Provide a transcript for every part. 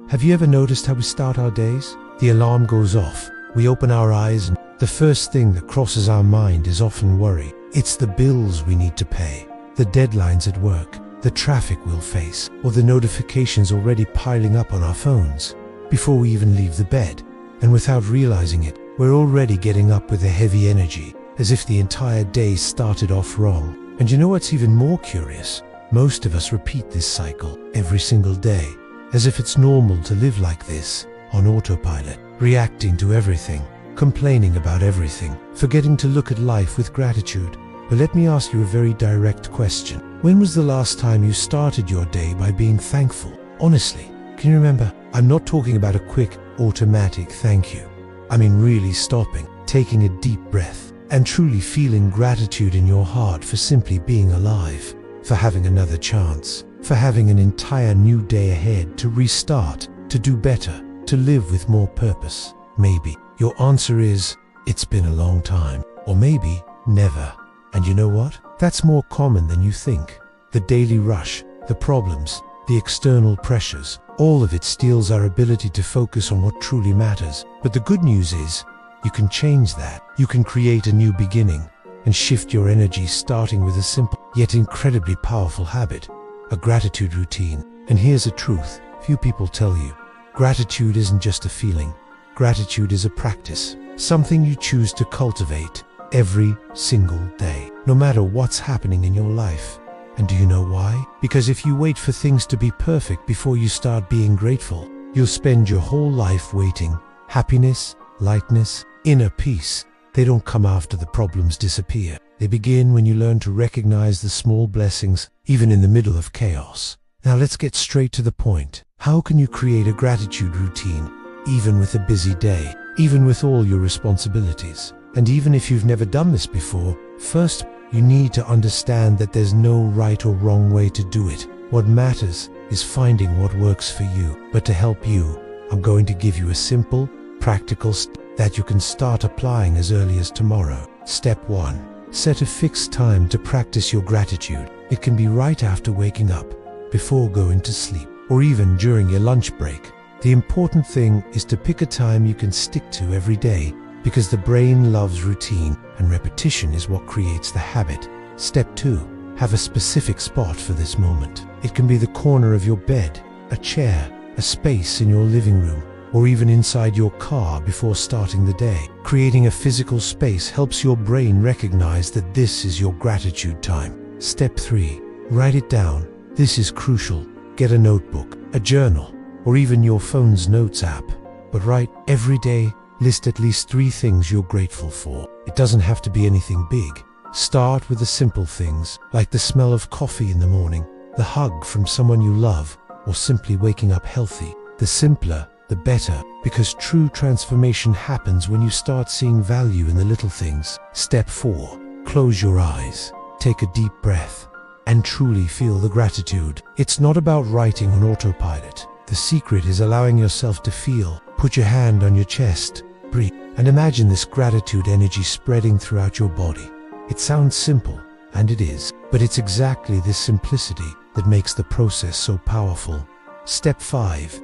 Have you ever noticed how we start our days? The alarm goes off, we open our eyes, and the first thing that crosses our mind is often worry. It's the bills we need to pay, the deadlines at work, the traffic we'll face, or the notifications already piling up on our phones before we even leave the bed. And without realizing it, we're already getting up with a heavy energy, as if the entire day started off wrong. And you know what's even more curious? Most of us repeat this cycle every single day, as if it's normal to live like this, on autopilot, reacting to everything, complaining about everything, forgetting to look at life with gratitude. But let me ask you a very direct question. When was the last time you started your day by being thankful? Honestly, can you remember? I'm not talking about a quick, automatic thank you. I mean really stopping, taking a deep breath, and truly feeling gratitude in your heart for simply being alive, for having another chance, for having an entire new day ahead to restart, to do better, to live with more purpose. Maybe your answer is, it's been a long time, or maybe never. And you know what? That's more common than you think. The daily rush, the problems, the external pressures, all of it steals our ability to focus on what truly matters. But the good news is, you can change that. You can create a new beginning and shift your energy, starting with a simple yet incredibly powerful habit, a gratitude routine. And here's a truth few people tell you. Gratitude isn't just a feeling. Gratitude is a practice, something you choose to cultivate every single day, no matter what's happening in your life. And do you know why? Because if you wait for things to be perfect before you start being grateful, you'll spend your whole life waiting. Happiness, lightness, inner peace, they don't come after the problems disappear. They begin when you learn to recognize the small blessings, even in the middle of chaos. Now let's get straight to the point. How can you create a gratitude routine, even with a busy day, even with all your responsibilities? And even if you've never done this before, first, you need to understand that there's no right or wrong way to do it. What matters is finding what works for you. But to help you, I'm going to give you a simple, practical step that you can start applying as early as tomorrow. Step 1. Set a fixed time to practice your gratitude. It can be right after waking up, before going to sleep, or even during your lunch break. The important thing is to pick a time you can stick to every day, because the brain loves routine, and repetition is what creates the habit. Step 2. Have a specific spot for this moment. It can be the corner of your bed, a chair, a space in your living room, or even inside your car before starting the day. Creating a physical space helps your brain recognize that this is your gratitude time. Step 3. Write it down. This is crucial. Get a notebook, a journal, or even your phone's notes app. But write every day. List at least 3 things you're grateful for. It doesn't have to be anything big. Start with the simple things, like the smell of coffee in the morning, the hug from someone you love, or simply waking up healthy. The simpler, the better, because true transformation happens when you start seeing value in the little things. Step 4. Close your eyes. Take a deep breath and truly feel the gratitude. It's not about writing on autopilot. The secret is allowing yourself to feel. Put your hand on your chest, breathe, and imagine this gratitude energy spreading throughout your body. It sounds simple, and it is, but it's exactly this simplicity that makes the process so powerful. Step 5.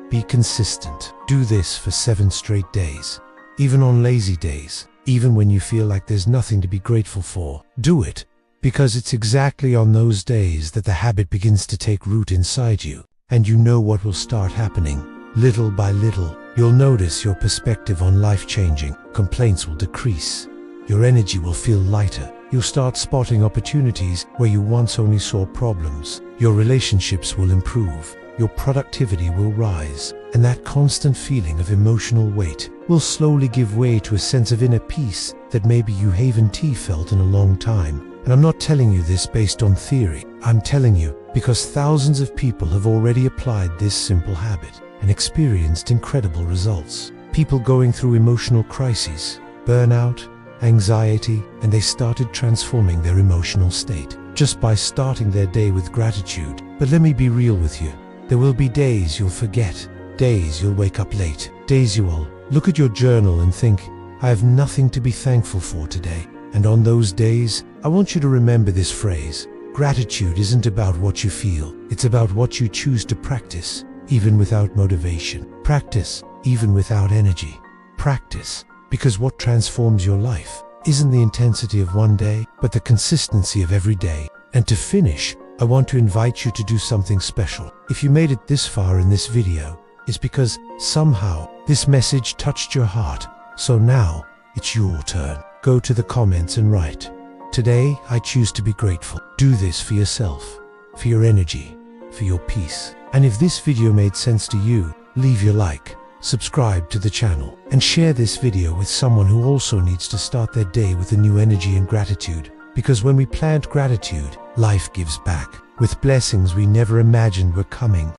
Be consistent. Do this for 7 straight days. Even on lazy days, even when you feel like there's nothing to be grateful for. Do it, because it's exactly on those days that the habit begins to take root inside you, and you know what will start happening. Little by little, you'll notice your perspective on life changing. Complaints will decrease. Your energy will feel lighter. You'll start spotting opportunities where you once only saw problems. Your relationships will improve. Your productivity will rise. And that constant feeling of emotional weight will slowly give way to a sense of inner peace that maybe you haven't felt in a long time. And I'm not telling you this based on theory. I'm telling you because thousands of people have already applied this simple habit and experienced incredible results. People going through emotional crises, burnout, anxiety, and they started transforming their emotional state just by starting their day with gratitude. But let me be real with you. There will be days you'll forget, days you'll wake up late, days you will look at your journal and think, I have nothing to be thankful for today. And on those days, I want you to remember this phrase. Gratitude isn't about what you feel, it's about what you choose to practice. even without motivation. Practice, even without energy. Practice, because what transforms your life isn't the intensity of one day, but the consistency of every day. And to finish, I want to invite you to do something special. If you made it this far in this video, it's because somehow this message touched your heart. So now, it's your turn. Go to the comments and write, "Today, I choose to be grateful." Do this for yourself, for your energy, for your peace. And if this video made sense to you, leave your like, subscribe to the channel, and share this video with someone who also needs to start their day with a new energy and gratitude. Because when we plant gratitude, life gives back, with blessings we never imagined were coming.